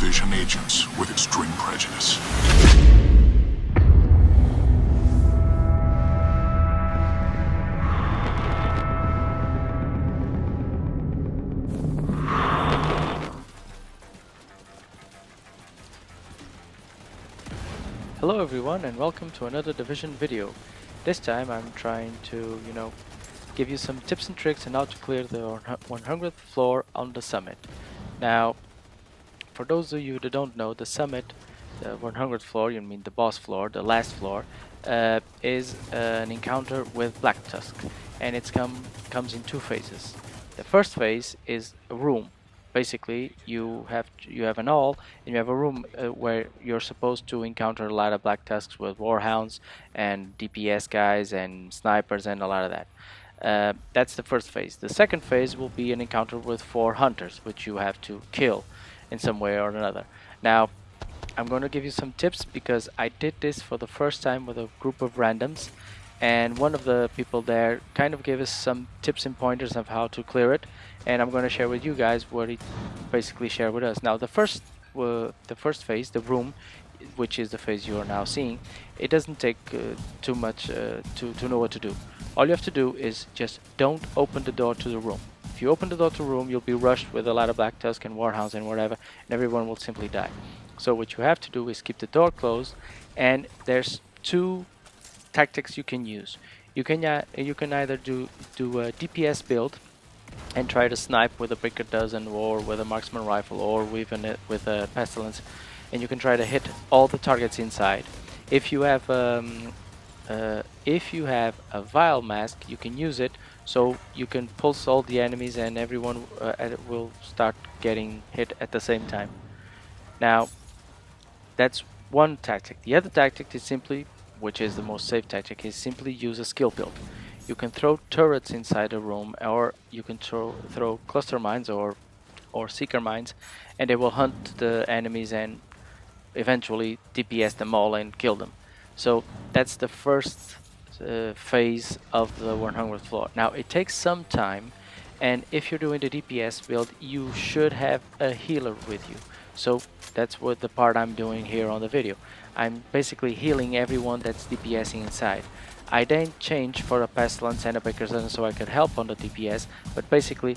division agents with extreme prejudice. Hello everyone and welcome to another Division video. This time I'm trying to, give you some tips and tricks on how to clear the 100th floor on the summit. Now, for those of you that don't know, the summit, the 100th floor, you mean the boss floor, the last floor, is an encounter with Black Tusk, and it comes in two phases. The first phase is a room. Basically, you have an hall, and you have a room where you're supposed to encounter a lot of Black Tusks with Warhounds and DPS guys and snipers and a lot of that. That's the first phase. The second phase will be an encounter with 4 hunters, which you have to kill in some way or another. Now, I'm going to give you some tips because I did this for the first time with a group of randoms, and one of the people there kind of gave us some tips and pointers of how to clear it, and I'm going to share with you guys what he basically shared with us. Now, the first phase, the room, which is the phase you are now seeing, it doesn't take too much to know what to do. All you have to do is just don't open the door to the room. If you open the door to the room, you'll be rushed with a lot of Black Tusk and Warhounds and whatever, and everyone will simply die. So what you have to do is keep the door closed, and there's two tactics you can use. You can either do a DPS build and try to snipe with a Breaker Dozen or with a marksman rifle or even with a pestilence, and you can try to hit all the targets inside. If you have a Vile Mask, you can use it so you can pulse all the enemies and everyone will start getting hit at the same time. Now, that's one tactic. The other tactic is simply, which is the most safe tactic, is simply use a skill build. You can throw turrets inside a room, or you can throw cluster mines or seeker mines, and they will hunt the enemies and eventually DPS them all and kill them. So that's the first phase of the 100th floor. Now, it takes some time, and if you're doing the DPS build, you should have a healer with you. So that's what the part I'm doing here on the video. I'm basically healing everyone that's DPSing inside. I then change for a pestilence and a Breaker's Dozen so I could help on the DPS, but basically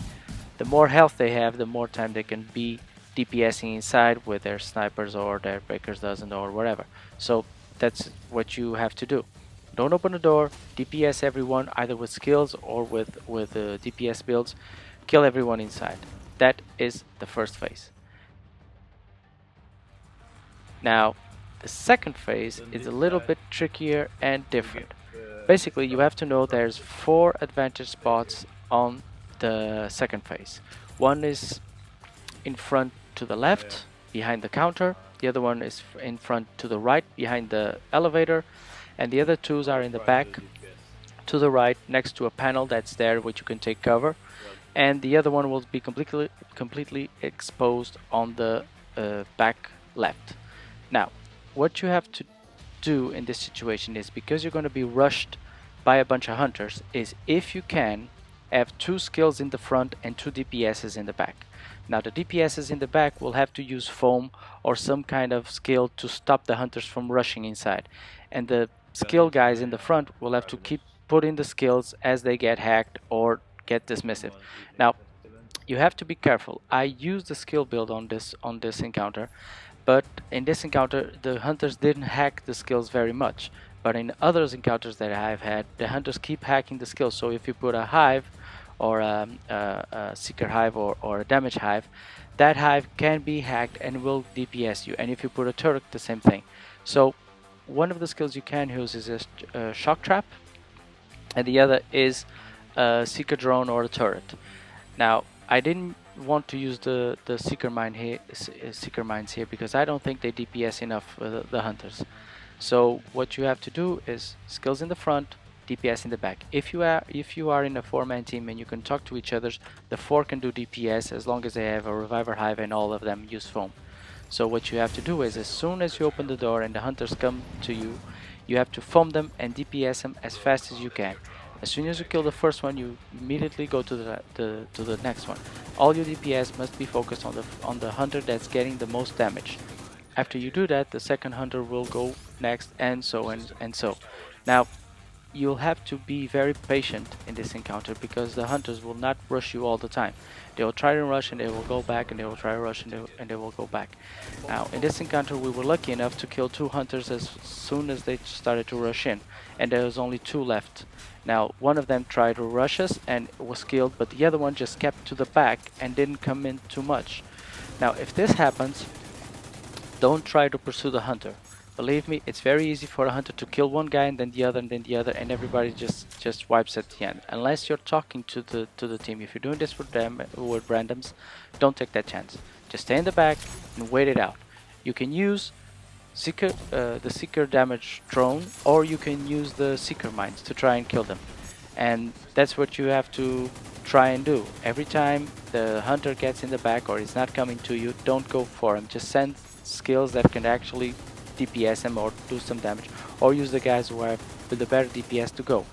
the more health they have, the more time they can be DPSing inside with their snipers or their Breaker's Dozen or whatever. So that's what you have to do. Don't open the door, DPS everyone either with skills or with DPS builds. Kill everyone inside. That is the first phase. Now, the second phase is a little bit trickier and different. Basically, you have to know there's 4 advantage spots on the second phase. One is in front to the left, behind the counter. The other one is in front to the right, behind the elevator. And the other 2 are in the back, to the right, next to a panel that's there, which you can take cover. And the other one will be completely exposed on the back left. Now, what you have to do in this situation is, because you're going to be rushed by a bunch of hunters, is if you can have 2 skills in the front and 2 DPSs in the back. Now, the DPSs in the back will have to use foam or some kind of skill to stop the hunters from rushing inside, and the skill guys in the front will have to keep putting the skills as they get hacked or get dismissive. Now, you have to be careful. I used the skill build on this encounter, but in this encounter the hunters didn't hack the skills very much. But in other encounters that I've had, the hunters keep hacking the skills. So if you put a hive or a seeker hive or a damage hive, that hive can be hacked and will DPS you. And if you put a turret, the same thing. So one of the skills you can use is a shock trap, and the other is a seeker drone or a turret. Now, I didn't want to use the seeker mines here because I don't think they DPS enough the hunters. So what you have to do is skills in the front, DPS in the back. If you are in a 4-man team and you can talk to each other, the 4 can do DPS as long as they have a reviver hive and all of them use foam. So what you have to do is, as soon as you open the door and the hunters come to you, you have to foam them and DPS them as fast as you can. As soon as you kill the first one, you immediately go to the next one. All your DPS must be focused on the hunter that's getting the most damage. After you do that, the second hunter will go next, and so and so. Now, you'll have to be very patient in this encounter because the hunters will not rush you all the time. They will try to rush and they will go back, and they will try to rush and they will go back. Now, in this encounter, we were lucky enough to kill 2 hunters as soon as they started to rush in, and there was only 2 left. Now, one of them tried to rush us and was killed, but the other one just kept to the back and didn't come in too much. Now, if this happens, don't try to pursue the hunter. Believe me, it's very easy for a hunter to kill one guy and then the other and then the other, and everybody just wipes at the end. Unless you're talking to the team. If you're doing this with them with randoms, don't take that chance. Just stay in the back and wait it out. You can use the seeker damage drone, or you can use the seeker mines to try and kill them. And that's what you have to try and do. Every time the hunter gets in the back or is not coming to you, don't go for him. Just send skills that can actually DPS him or do some damage, or use the guys who have with the better DPS to go.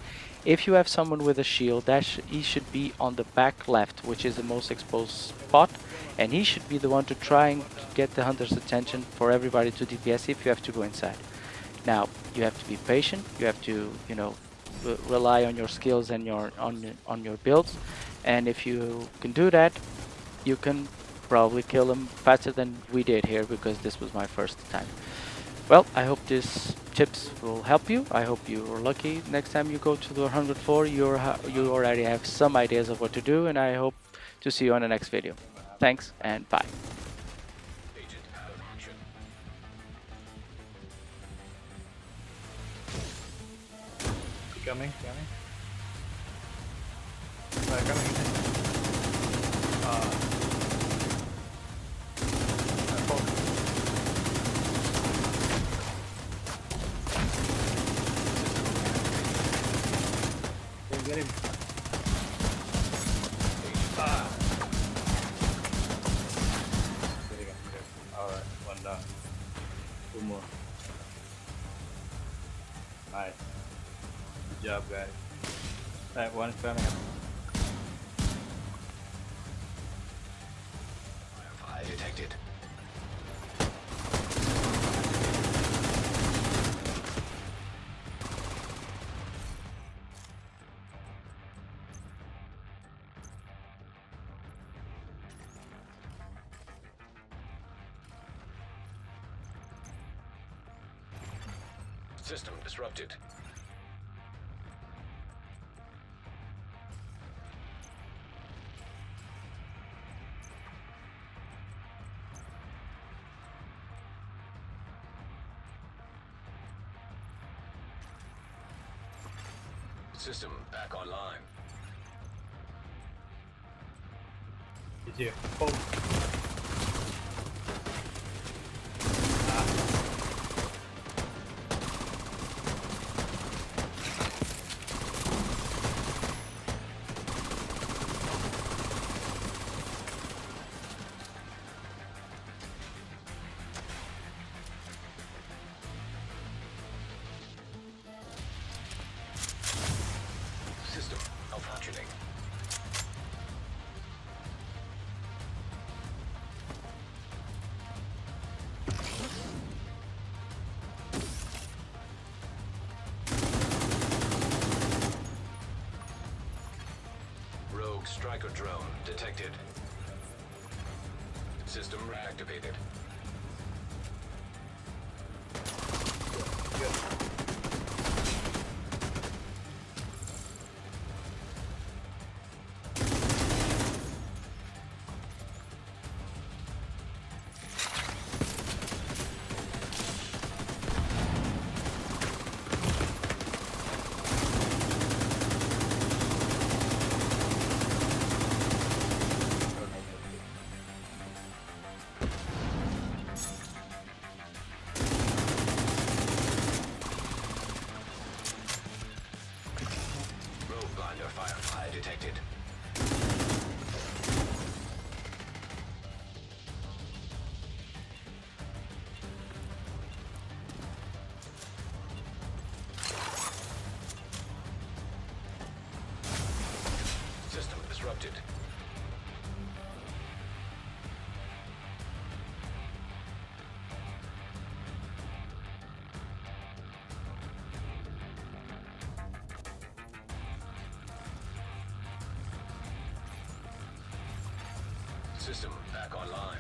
If you have someone with a shield, he should be on the back left, which is the most exposed spot, and he should be the one to try and get the hunter's attention for everybody to DPS if you have to go inside. Now, you have to be patient. You have to, rely on your skills and on your builds, and if you can do that, you can probably kill him faster than we did here, because this was my first time. Well, I hope these tips will help you. I hope you are lucky next time you go to the 100 floor. You already have some ideas of what to do, and I hope to see you on the next video. Thanks and bye. Coming. Coming. Get him. Alright, one down. 2 more. Nice. Good job, guys. That one's coming. Firefly detected. System disrupted. System back online. It's here. Oh. System malfunctioning. Rogue striker drone detected. System reactivated. Firefly detected. interrupted. System back online.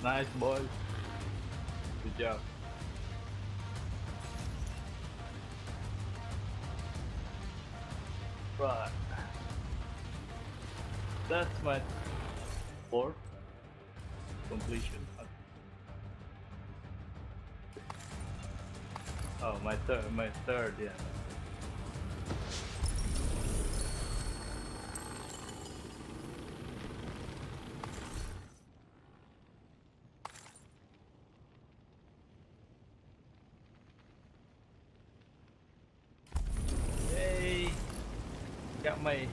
Nice boys. Good job. Right. That's my fourth completion. Oh, my third, yeah. Yay! Got my